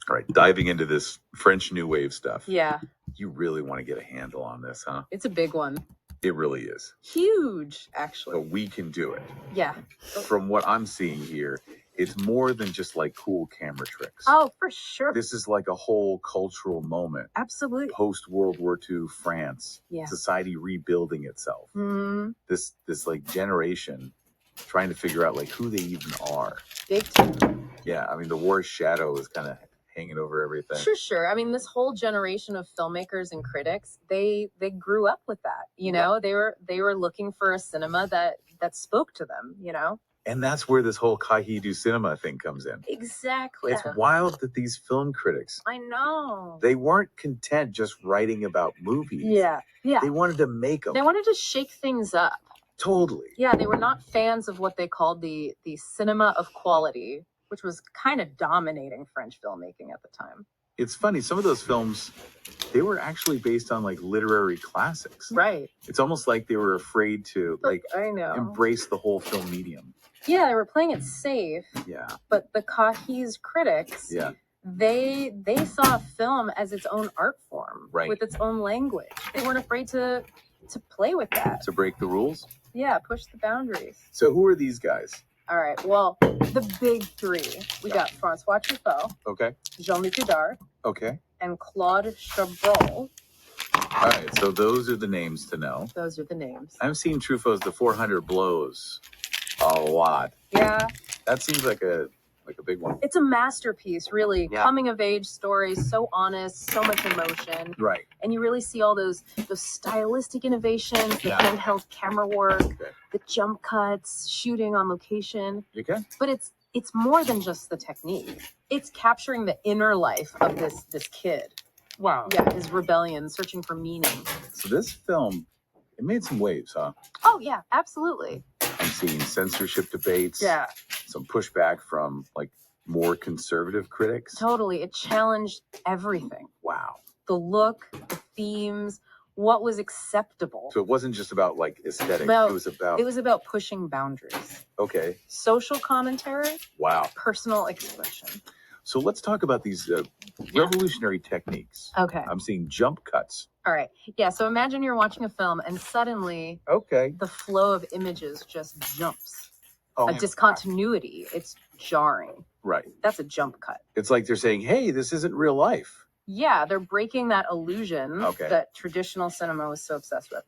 All right, diving into this French New Wave stuff. Yeah. You really want to get a handle on this, huh? It's a big one. It really is. Huge, actually. But we can do it. Yeah. From what I'm seeing here, it's more than just like cool camera tricks. Oh, for sure. This is like a whole cultural moment. Absolutely. Post-World War II France. Yeah. Society rebuilding itself. Mm-hmm. This like generation trying to figure out like who they even are. Big time. Yeah, I mean the war's shadow is kind of hanging over everything. Sure. I mean, this whole generation of filmmakers and critics, they grew up with that. You know, they were looking for a cinema that spoke to them. You know. And that's where this whole Cahiers du Cinema thing comes in. Exactly. It's wild that these film critics, I know, they weren't content just writing about movies. Yeah. They wanted to make them. They wanted to shake things up. Totally. Yeah, they were not fans of what they called the cinema of quality, which was kind of dominating French filmmaking at the time. It's funny, some of those films, they were actually based on like literary classics. Right. It's almost like they were afraid to like I know. embrace the whole film medium. Yeah, they were playing it safe. Yeah. But the Cahiers critics, yeah, they saw film as its own art form, right, with its own language. They weren't afraid to play with that. To break the rules? Yeah, push the boundaries. So who are these guys? All right, well, the big three. We got Francois Truffaut. Okay. Jean-Luc Godard. Okay. And Claude Chabrol. All right, so those are the names to know. Those are the names. I've seen Truffaut's The 400 Blows a lot. Yeah. That seems like a big one. It's a masterpiece, really. Yeah. Coming of age stories, so honest, so much emotion. Right. And you really see all those stylistic innovations, the handheld camera work, the jump cuts, shooting on location. Okay. But it's more than just the technique. It's capturing the inner life of this kid. Wow. Yeah, his rebellion, searching for meaning. So this film, it made some waves, huh? Oh, yeah, absolutely. I'm seeing censorship debates. Yeah. Some pushback from like more conservative critics. Totally. It challenged everything. Wow. The look, the themes, what was acceptable. So it wasn't just about like aesthetic. It was about pushing boundaries. Okay. Social commentary. Wow. Personal expression. So let's talk about these revolutionary techniques. Okay. I'm seeing jump cuts. All right. Yeah. So imagine you're watching a film and suddenly the flow of images just jumps. A discontinuity. It's jarring. Right. That's a jump cut. It's like they're saying, hey, this isn't real life. Yeah, they're breaking that illusion that traditional cinema was so obsessed with.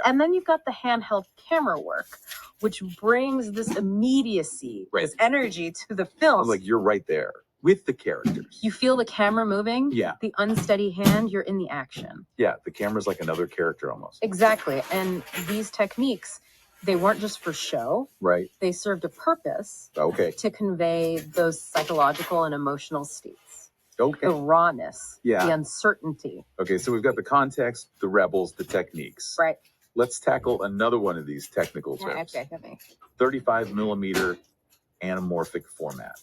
And then you've got the handheld camera work, which brings this immediacy, this energy to the film. I'm like, you're right there with the characters. You feel the camera moving. Yeah. The unsteady hand, you're in the action. Yeah, the camera's like another character almost. Exactly. And these techniques, they weren't just for show. Right. They served a purpose. Okay. To convey those psychological and emotional states. Okay. The rawness. Yeah. The uncertainty. Okay, so we've got the context, the rebels, the techniques. Right. Let's tackle another one of these technical terms. Okay, hit me. 35 millimeter anamorphic format.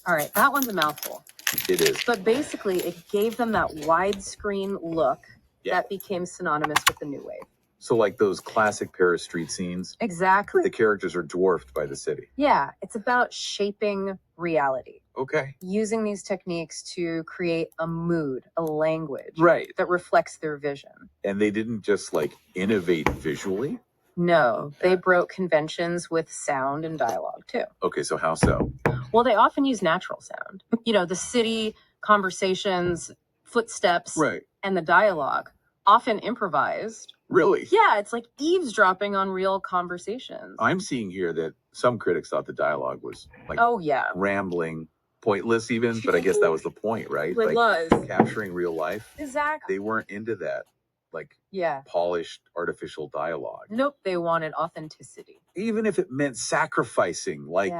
All right, that one's a mouthful. It is. But basically, it gave them that widescreen look that became synonymous with the new wave. So like those classic Paris street scenes. Exactly. The characters are dwarfed by the city. Yeah, it's about shaping reality. Okay. Using these techniques to create a mood, a language. Right. That reflects their vision. And they didn't just like innovate visually? No, they broke conventions with sound and dialogue too. Okay, so how so? Well, they often use natural sound. You know, the city, conversations, footsteps, and the dialogue, often improvised. Really? Yeah, it's like eavesdropping on real conversations. I'm seeing here that some critics thought the dialogue was like rambling, pointless even, but I guess that was the point, right? It was. Capturing real life. Exactly. They weren't into that, like polished artificial dialogue. Nope, they wanted authenticity. Even if it meant sacrificing, like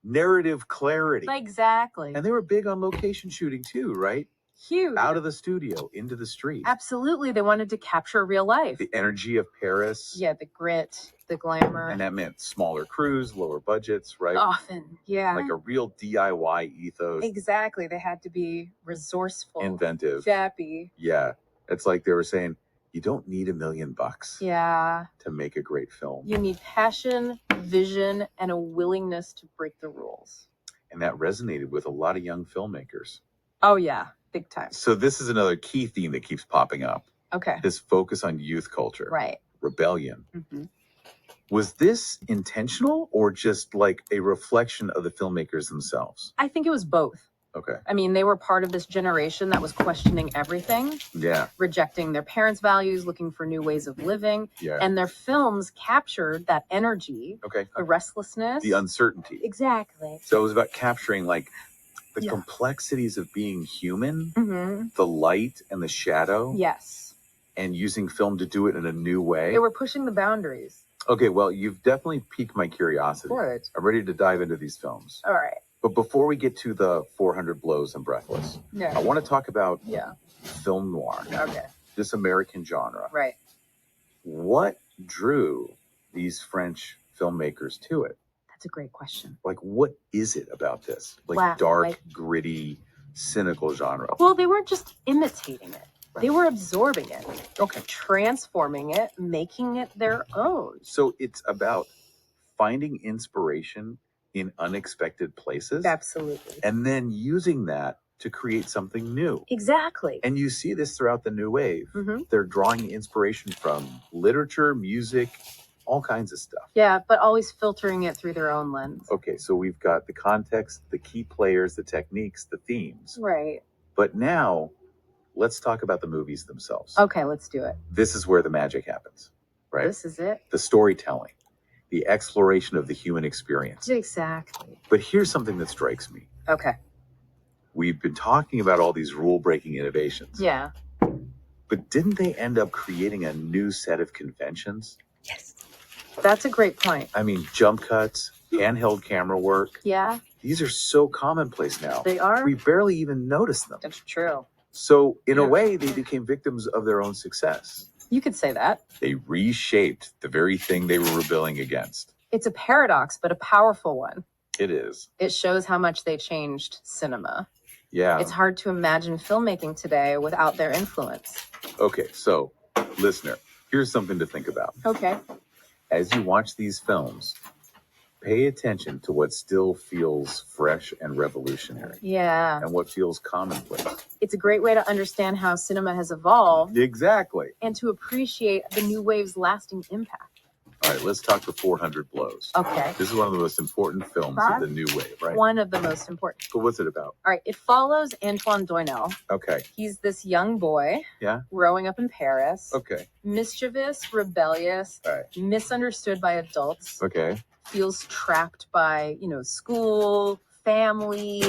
narrative clarity. Exactly. And they were big on location shooting too, right? Huge. Out of the studio, into the street. Absolutely. They wanted to capture real life. The energy of Paris. Yeah, the grit, the glamour. And that meant smaller crews, lower budgets, right? Often, yeah. Like a real DIY ethos. Exactly. They had to be resourceful. Inventive. Jappy. Yeah. It's like they were saying, you don't need $1 million to make a great film. You need passion, vision, and a willingness to break the rules. And that resonated with a lot of young filmmakers. Oh, yeah. Big time. So this is another key theme that keeps popping up. Okay. This focus on youth culture. Right. Rebellion. Mm-hmm. Was this intentional or just like a reflection of the filmmakers themselves? I think it was both. Okay. I mean, they were part of this generation that was questioning everything. Yeah. Rejecting their parents' values, looking for new ways of living. Yeah. And their films captured that energy. Okay. The restlessness. The uncertainty. Exactly. So it was about capturing like the complexities of being human, mm-hmm. the light and the shadow. Yes. And using film to do it in a new way. They were pushing the boundaries. Okay, well, you've definitely piqued my curiosity. Good. I'm ready to dive into these films. All right. But before we get to the 400 Blows and Breathless, I want to talk about film noir. Okay. This American genre. Right. What drew these French filmmakers to it? That's a great question. Like, what is it about this? Like dark, gritty, cynical genre? Well, they weren't just imitating it. Right. They were absorbing it. Okay. Transforming it, making it their own. So it's about finding inspiration in unexpected places. Absolutely. And then using that to create something new. Exactly. And you see this throughout the new wave. Mm-hmm. They're drawing inspiration from literature, music, all kinds of stuff. Yeah, but always filtering it through their own lens. Okay, so we've got the context, the key players, the techniques, the themes. Right. But now, let's talk about the movies themselves. Okay, let's do it. This is where the magic happens, right? This is it. The storytelling, the exploration of the human experience. Exactly. But here's something that strikes me. Okay. We've been talking about all these rule-breaking innovations. Yeah. But didn't they end up creating a new set of conventions? Yes. That's a great point. I mean, jump cuts, handheld camera work. Yeah. These are so commonplace now. They are. We barely even notice them. That's true. So, in a way, they became victims of their own success. You could say that. They reshaped the very thing they were rebelling against. It's a paradox, but a powerful one. It is. It shows how much they changed cinema. Yeah. It's hard to imagine filmmaking today without their influence. Okay, so, listener, here's something to think about. Okay. As you watch these films, pay attention to what still feels fresh and revolutionary. Yeah. And what feels commonplace. It's a great way to understand how cinema has evolved. Exactly. And to appreciate the new wave's lasting impact. All right, let's talk the 400 Blows. Okay. This is one of the most important films of the new wave, right? One of the most important. But what's it about? All right, it follows Antoine Doinel. Okay. He's this young boy. Yeah. Growing up in Paris. Okay. Mischievous, rebellious, misunderstood by adults. Okay. Feels trapped by, school, family,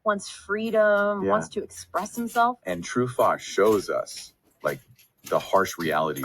wants freedom, wants to express himself. And Truffaut shows us, like, the harsh realities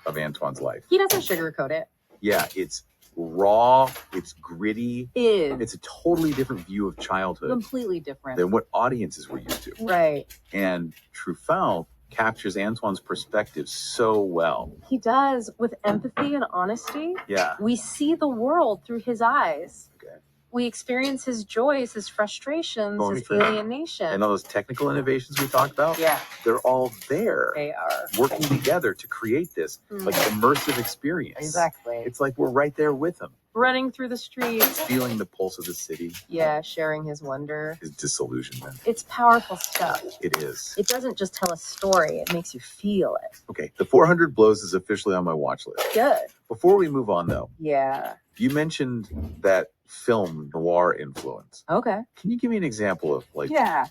of Antoine's life. He doesn't sugarcoat it. Yeah, it's raw, it's gritty. It's a totally different view of childhood. Completely different. Than what audiences were used to. Right. And Truffaut captures Antoine's perspective so well. He does, with empathy and honesty. Yeah. We see the world through his eyes. Okay. We experience his joys, his frustrations, his alienation. And all those technical innovations we talked about, they're all there. They are. Working together to create this like immersive experience. Exactly. It's like we're right there with him. Running through the streets. Feeling the pulse of the city. Yeah, sharing his wonder. His disillusionment. It's powerful stuff. It is. It doesn't just tell a story, it makes you feel it. Okay, the 400 Blows is officially on my watch list. Good. Before we move on, though. Yeah. You mentioned that film noir influence. Okay. Can you give me an example of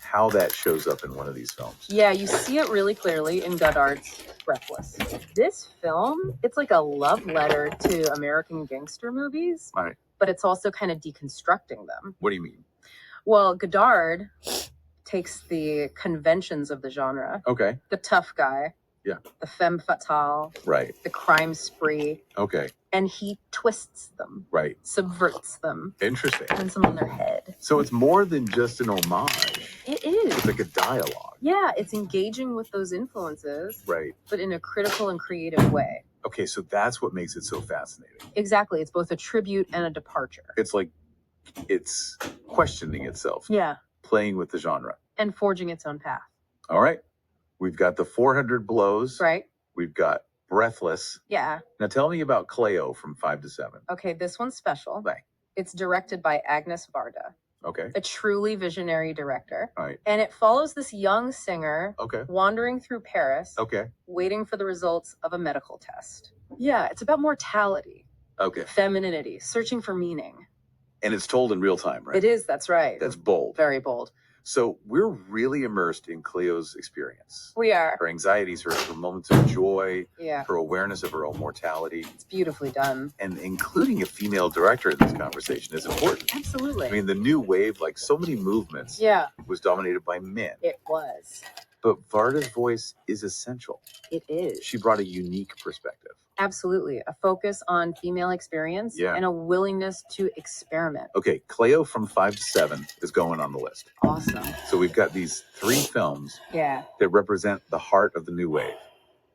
how that shows up in one of these films? Yeah, you see it really clearly in Godard's Breathless. This film, it's like a love letter to American gangster movies. Right. But it's also kind of deconstructing them. What do you mean? Well, Godard takes the conventions of the genre. Okay. The tough guy. Yeah. The femme fatale. Right. The crime spree. Okay. And he twists them. Right. Subverts them. Interesting. Turns them on their head. So it's more than just an homage. It is. It's like a dialogue. Yeah, it's engaging with those influences. Right. But in a critical and creative way. Okay, so that's what makes it so fascinating. Exactly. It's both a tribute and a departure. It's like it's questioning itself. Yeah. Playing with the genre. And forging its own path. All right. We've got the 400 Blows. Right. We've got Breathless. Yeah. Now tell me about Cleo from 5 to 7. Okay, this one's special. Right. It's directed by Agnes Varda. Okay. A truly visionary director. All right. And it follows this young singer Okay. wandering through Paris, Okay. waiting for the results of a medical test. Yeah, it's about mortality. Okay. Femininity, searching for meaning. And it's told in real time, right? It is, that's right. That's bold. Very bold. So we're really immersed in Cleo's experience. We are. Her anxieties, her moments of joy, yeah. her awareness of her own mortality. It's beautifully done. And including a female director in this conversation is important. Absolutely. I mean, the new wave, like so many movements, was dominated by men. It was. But Varda's voice is essential. It is. She brought a unique perspective. Absolutely. A focus on female experience and a willingness to experiment. Okay, Cleo from 5 to 7 is going on the list. Awesome. So we've got these 3 films that represent the heart of the new wave.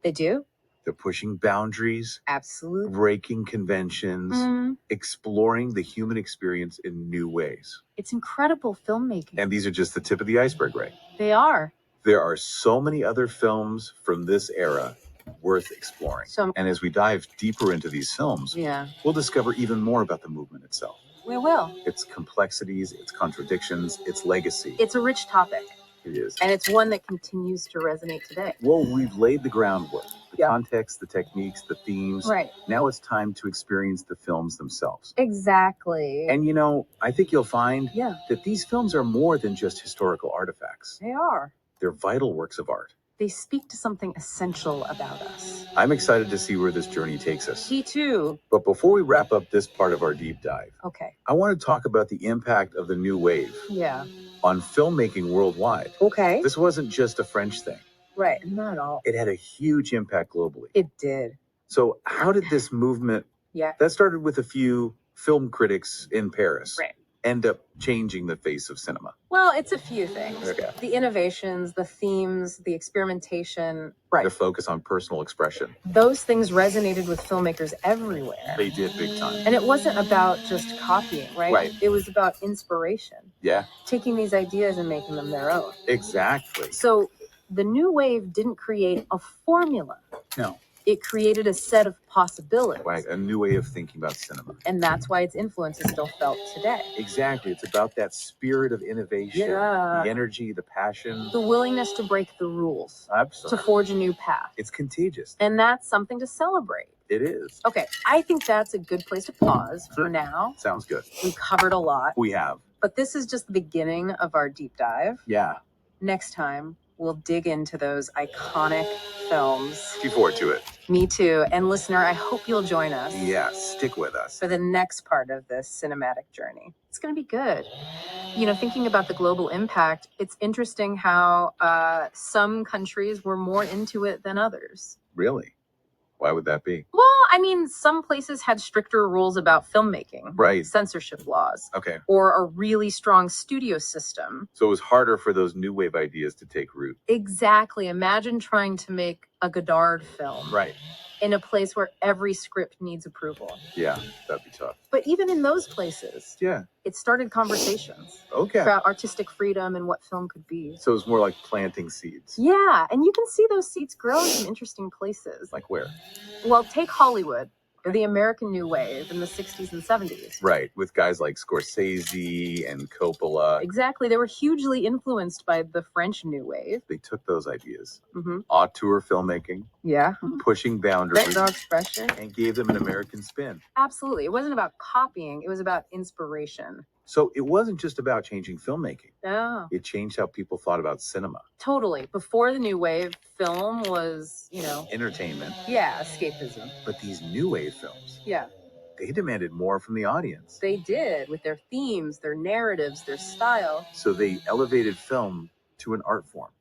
They do? They're pushing boundaries. Absolutely. Breaking conventions. Exploring the human experience in new ways. It's incredible filmmaking. And these are just the tip of the iceberg, right? They are. There are so many other films from this era worth exploring. And as we dive deeper into these films, we'll discover even more about the movement itself. We will. Its complexities, its contradictions, its legacy. It's a rich topic. It is. And it's one that continues to resonate today. Well, we've laid the groundwork, the context, the techniques, the themes. Right. Now it's time to experience the films themselves. Exactly. And you know, I think you'll find that these films are more than just historical artifacts. They are. They're vital works of art. They speak to something essential about us. I'm excited to see where this journey takes us. Me too. But before we wrap up this part of our deep dive, I want to talk about the impact of the new wave on filmmaking worldwide. Okay. This wasn't just a French thing. Right, not at all. It had a huge impact globally. It did. So how did this movement, that started with a few film critics in Paris, end up changing the face of cinema? Well, it's a few things. Okay. The innovations, the themes, the experimentation. The focus on personal expression. Those things resonated with filmmakers everywhere. They did big time. And it wasn't about just copying, right? It was about inspiration. Yeah. Taking these ideas and making them their own. Exactly. So the new wave didn't create a formula. No. It created a set of possibilities. Right, a new way of thinking about cinema. And that's why its influence is still felt today. Exactly. It's about that spirit of innovation, the energy, the passion. The willingness to break the rules. Absolutely. To forge a new path. It's contagious. And that's something to celebrate. It is. Okay, I think that's a good place to pause for now. Sounds good. We covered a lot. We have. But this is just the beginning of our deep dive. Yeah. Next time, we'll dig into those iconic films. Looking forward to it. Me too. And listener, I hope you'll join us. Yeah, stick with us. For the next part of this cinematic journey. It's going to be good. You know, thinking about the global impact, it's interesting how some countries were more into it than others. Really? Why would that be? Well, I mean, some places had stricter rules about filmmaking. Right. Censorship laws. Okay. Or a really strong studio system. So it was harder for those new wave ideas to take root. Exactly. Imagine trying to make a Godard film. Right. In a place where every script needs approval. Yeah, that'd be tough. But even in those places, it started conversations about artistic freedom and what film could be. So it was more like planting seeds. Yeah, and you can see those seeds grow in interesting places. Like where? Well, take Hollywood. The American New Wave in the 60s and 70s. Right, with guys like Scorsese and Coppola. Exactly, they were hugely influenced by the French New Wave. They took those ideas, auteur filmmaking, pushing boundaries, expression, and gave them an American spin. Absolutely, it wasn't about copying, it was about inspiration. So it wasn't just about changing filmmaking. No. It changed how people thought about cinema. Totally. Before the New Wave, film was, you know... entertainment. Yeah, escapism. But these New Wave films... yeah. They demanded more from the audience. They did, with their themes, their narratives, their style. So they elevated film to an art form.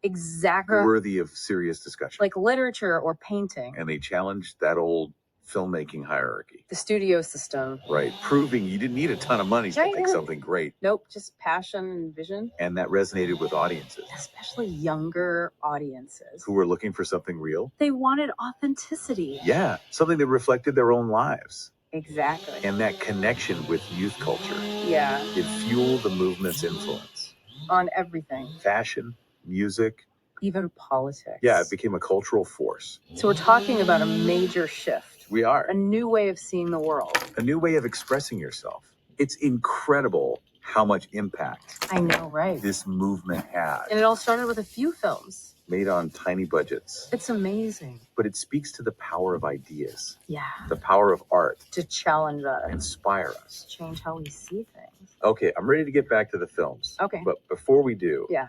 Exactly. Worthy of serious discussion. Like literature or painting. And they challenged that old filmmaking hierarchy. The studio system. Right. Proving you didn't need a ton of money to make something great. Nope. Just passion and vision. And that resonated with audiences. Especially younger audiences. Who were looking for something real. They wanted authenticity. Yeah. Something that reflected their own lives. Exactly. And that connection with youth culture. Yeah. It fueled the movement's influence. On everything. Fashion, music. Even politics. Yeah, it became a cultural force. So we're talking about a major shift. We are. A new way of seeing the world. A new way of expressing yourself. It's incredible how much impact I know, right? this movement had. And it all started with a few films. Made on tiny budgets. It's amazing. But it speaks to the power of ideas. Yeah. The power of art. To challenge us. Inspire us. Change how we see things. Okay, I'm ready to get back to the films. Okay. But before we do, yeah,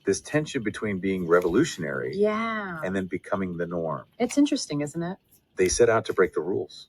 this tension between being revolutionary yeah, and then becoming the norm. It's interesting, isn't it? They set out to break the rules.